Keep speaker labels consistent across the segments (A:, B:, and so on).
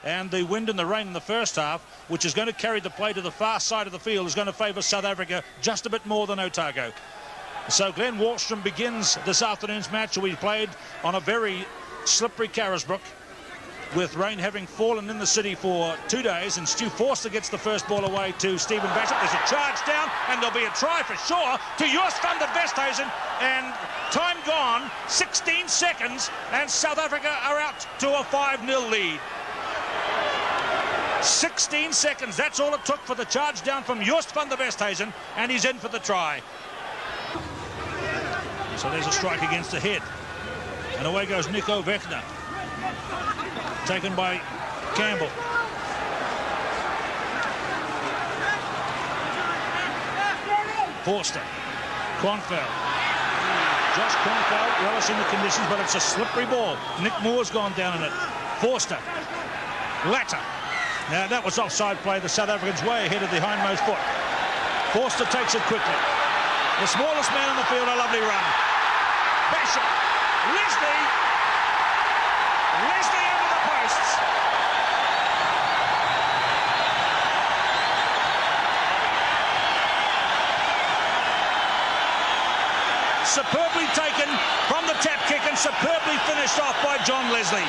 A: and the wind and the rain in the first half, which is going to carry the play to the far side of the field, is going to favour South Africa just a bit more than Otago. So Glenn Wallstrom begins this afternoon's match. We played on a very slippery Carisbrook, with rain having fallen in the city for 2 days, and Stu Forster gets the first ball away to Stephen Basham. There's a charge down, and there'll be a try for sure to Joost van der Westhuizen, and time gone, 16 seconds, and South Africa are out to a 5-0 lead. 16 seconds, that's all it took for the charge down from Joost van der Westhuizen, and he's in for the try. So there's a strike against the head, and away goes Nico Wegner. Taken by Campbell. Forster. Kronfeld. Josh Kronfeld relishing the conditions, but it's a slippery ball. Nick Moore's gone down in it. Forster. Latter. Now that was offside play. The South Africans way ahead of the hindmost foot. Forster takes it quickly. The smallest man on the field, a lovely run. Basham. Leslie over the posts. Superbly taken from the tap kick and superbly finished off by John Leslie.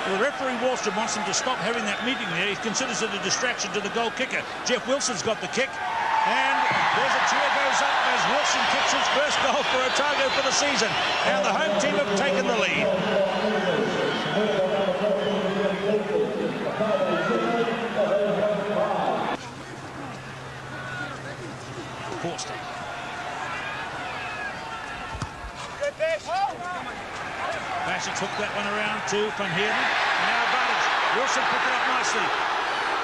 A: The referee Wallstrom wants them to stop having that meeting there. He considers it a distraction to the goal kicker. Jeff Wilson's got the kick, and there's a cheer goes up as Wilson kicks his first goal for Otago for the season. Now the home team have taken the lead. Forster. Bassett took that one around to Van Heerden. Now advantage. Wilson picked it up nicely.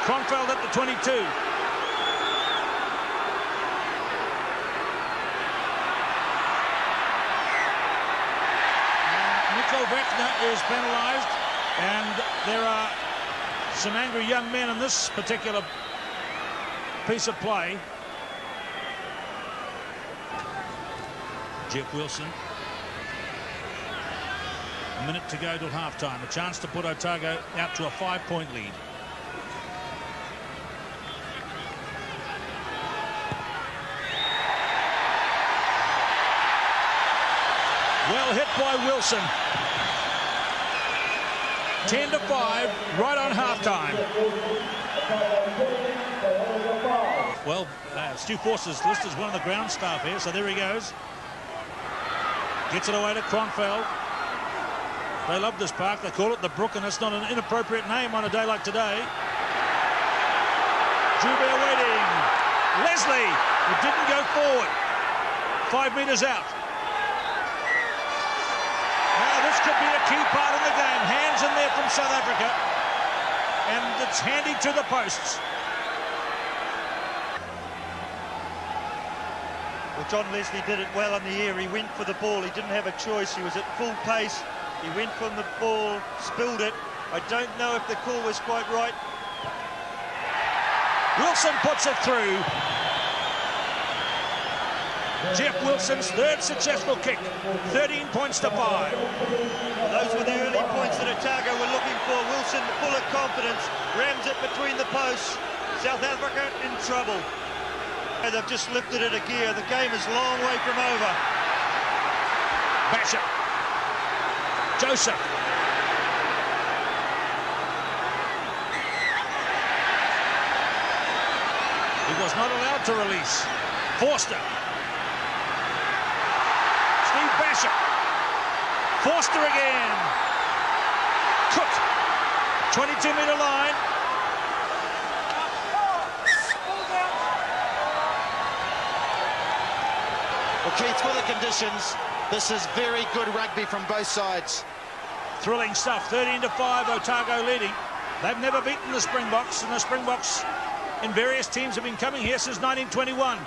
A: Kronfeld at the 22. Nico Wegner is penalised, and there are some angry young men in this particular piece of play. Jeff Wilson. A minute to go till half-time. A chance to put Otago out to a 5-point lead. Well hit by Wilson. 10-5, right on half-time. Well, Stu Forster's listed as one of the ground staff here, so there he goes. Gets it away to Kronfeld. They love this park. They call it the Brook, and it's not an inappropriate name on a day like today. Joubert waiting. Leslie, who didn't go forward. 5 metres out. Now this could be a key part of the game. Hands in there from South Africa, and it's handy to the posts.
B: Well, John Leslie did it well in the air. He went for the ball. He didn't have a choice. He was at full pace. He went from the ball, spilled it. I don't know if the call was quite right.
A: Wilson puts it through. Jeff Wilson's third successful kick. 13 points to 5.
B: Well, those were the early points that Otago were looking for. Wilson, full of confidence, rams it between the posts. South Africa in trouble. They've just lifted it a gear. The game is a long way from over.
A: Basham. Joseph. He was not allowed to release. Forster. Steve Basham. Forster again. Cook. 22-metre line.
C: Well, Keith, for the conditions, this is very good rugby from both sides.
A: Thrilling stuff. 13-5, Otago leading. They've never beaten the Springboks, and the Springboks in various teams have been coming here since 1921.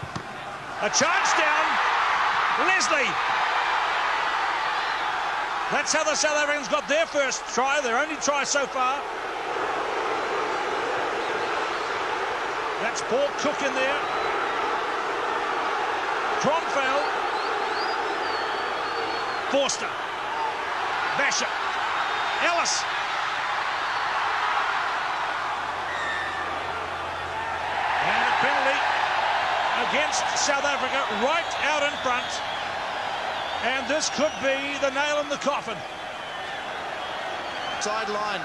A: A charge down. Leslie. That's how the South Africans got their first try, their only try so far. That's Paul Cook in there. Kronfeld. Forster, Bishop, Ellis. And a penalty against South Africa right out in front. And this could be the nail in the coffin.
C: Sideline.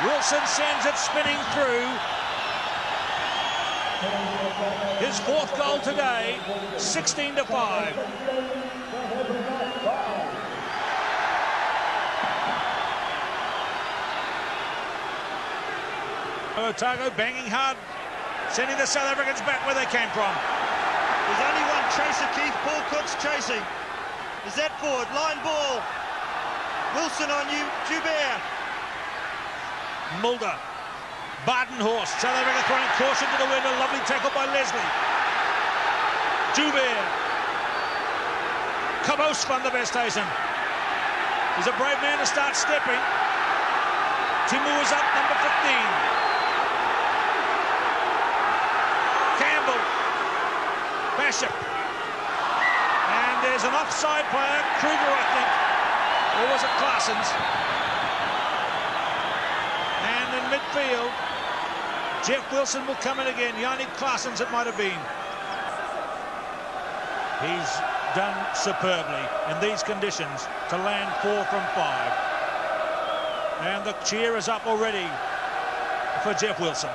A: Wilson sends it spinning through. His fourth goal today, 16-5. Otago banging hard, sending the South Africans back where they came from.
B: There's only one chaser, Keith. Paul Cook's chasing. Is that forward? Line ball. Wilson on you. Joubert.
A: Mulder. Badenhorst. South Africa throwing caution to the wind. A lovely tackle by Leslie. Joubert. Cabos van der Westhuizen. He's a brave man to start stepping. Timu is up, number 15. Campbell. Bishop. And there's an offside player, Kruger, I think. Or was it Claessens? And in midfield, Jeff Wilson will come in again. Yannick Claessens it might have been. He's done superbly in these conditions to land 4 from 5. And the cheer is up already for Jeff Wilson.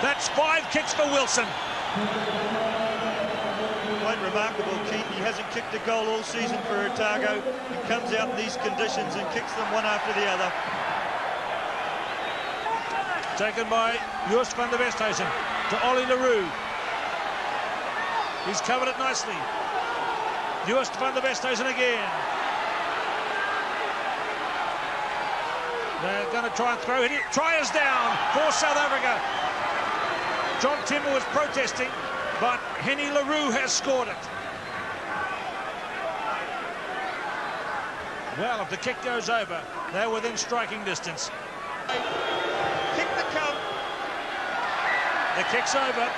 A: That's 5 kicks for Wilson.
B: Quite remarkable, Keith. He hasn't kicked a goal all season for Otago. He comes out in these conditions and kicks them one after the other.
A: Taken by Joost van der Westhuizen to Ollie Leroux. He's covered it nicely. Joost van der Westhuizen again. They're going to try and throw it. Try is down for South Africa. John Timu was protesting, but Henny Leroux has scored it. Well, if the kick goes over, they're within striking distance.
B: Kick the come.
A: The kick's over.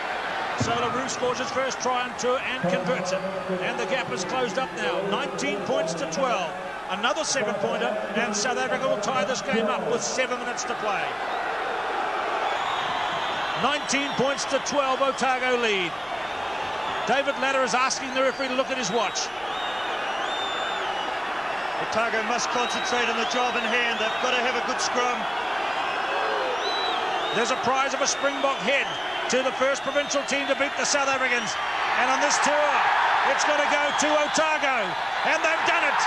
A: So Leroux scores his first try on tour and converts it. And the gap is closed up now. 19 points to 12. Another 7-pointer, and South Africa will tie this game up with 7 minutes to play. 19 points to 12, Otago lead. David Latter is asking the referee to look at his watch.
B: Otago must concentrate on the job in hand. They've got to have a good scrum.
A: There's a prize of a Springbok head to the first provincial team to beat the South Africans. And on this tour, it's going to go to Otago. And they've done it.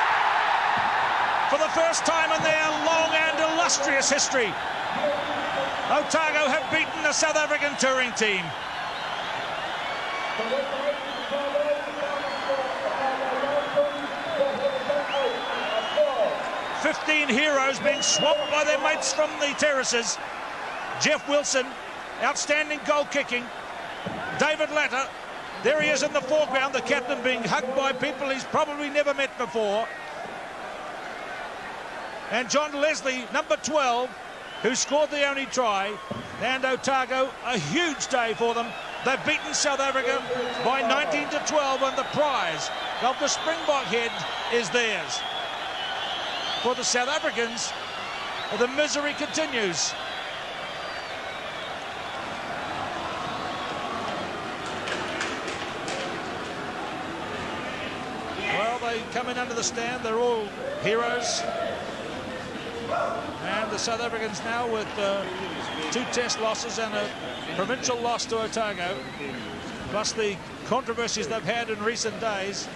A: For the first time in their long and illustrious history, Otago have beaten the South African touring team. "15 heroes being swamped by their mates from the terraces. Jeff Wilson, outstanding goal kicking. David Latter, there he is in the foreground, the captain being hugged by people he's probably never met before. And John Leslie, number 12, who scored the only try. And Otago, a huge day for them. They've beaten South Africa by 19 to 12, and the prize of the Springbok head is theirs. For the South Africans, the misery continues. Well, they come in under the stand. They're all heroes. And the South Africans now with 2 test losses and a provincial loss to Otago, plus the controversies they've had in recent days,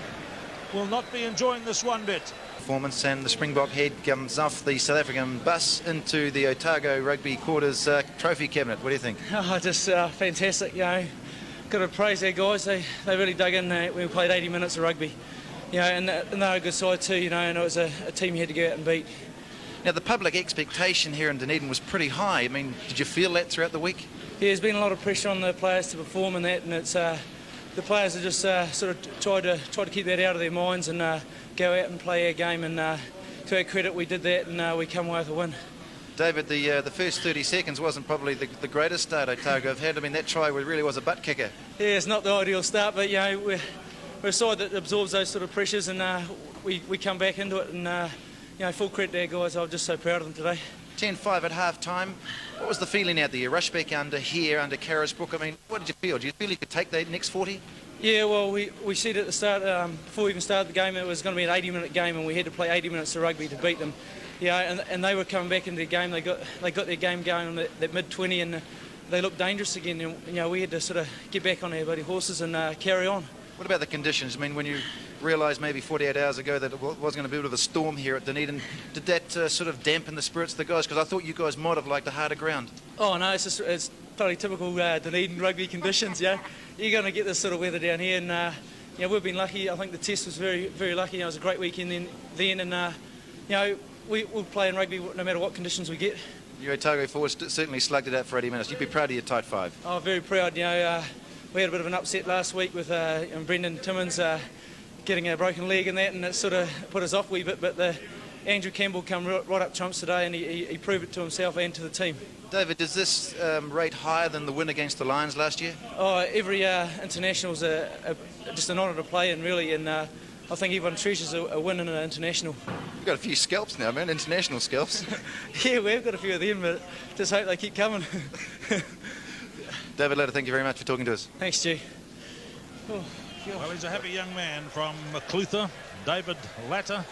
A: will not be enjoying this one bit.
D: Performance, and the Springbok head comes off the South African bus into the Otago rugby quarters trophy cabinet. What do you think?
E: Oh, just fantastic, you know. Got to praise our guys. They really dug in when we played 80 minutes of rugby. You know, and they're a good side too, you know, and it was a team you had to go out and beat.
D: Now, the public expectation here in Dunedin was pretty high. I mean, did you feel that throughout the week?
E: Yeah, there's been a lot of pressure on the players to perform in that, and it's the players are just sort of tried to keep that out of their minds and go out and play our game and to our credit, we did that and we come away with a win.
D: David, the first 30 seconds wasn't probably the greatest start Otago have had. I mean, that try really was a butt kicker.
E: Yeah, it's not the ideal start, but we're a side that absorbs those sort of pressures, and we come back into it, and full credit to our guys. I'm just so proud of them today.
D: 10-5 at half-time. What was the feeling out there? You rush back under Carisbrook. I mean, what did you feel? Do you feel you could take the next 40?
E: Yeah, well, we said at the start, before we even started the game, it was going to be an 80-minute game, and we had to play 80 minutes of rugby to beat them. And they were coming back into the game. They got their game going on that mid-20, and they looked dangerous again. And we had to sort of get back on our bloody horses and carry on.
D: What about the conditions? I mean, when you realised maybe 48 hours ago that it was going to be a bit of a storm here at Dunedin, did that sort of dampen the spirits of the guys? Because I thought you guys might have liked a harder ground.
E: Oh no, it's totally typical Dunedin rugby conditions. You're going to get this sort of weather down here, and we've been lucky. I think the test was very, very lucky. It was a great weekend then, and we'll play in rugby no matter what conditions we get.
D: Your Otago forwards certainly slugged it out for 80 minutes. You'd be proud of your tight five.
E: Oh, very proud. We had a bit of an upset last week with Brendan Timmins getting a broken leg and that, and it sort of put us off a wee bit, but Andrew Campbell come right up trumps today, and he proved it to himself and to the team.
D: David, does this rate higher than the win against the Lions last year?
E: Oh, every international is just an honour to play in, really, and I think everyone treasures a win in an international.
D: You've got a few scalps now, man, international scalps.
E: Yeah, we've got a few of them, but just hope they keep coming.
D: David Latter, thank you very much for talking to us.
E: Thanks, Stu.
A: Well, he's a happy young man from Clutha, David Latter.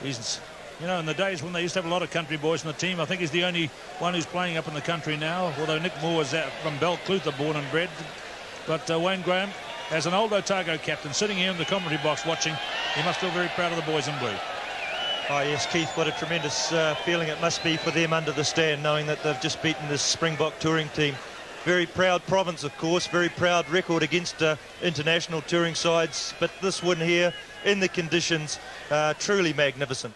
A: He's, in the days when they used to have a lot of country boys in the team, I think he's the only one who's playing up in the country now, although Nick Moore is from Clutha, born and bred. But Wayne Graham, as an old Otago captain, sitting here in the commentary box watching, he must feel very proud of the boys in blue.
B: Oh yes, Keith, what a tremendous feeling it must be for them under the stand, knowing that they've just beaten this Springbok touring team. Very proud province, of course, very proud record against international touring sides, but this win here in the conditions, truly magnificent.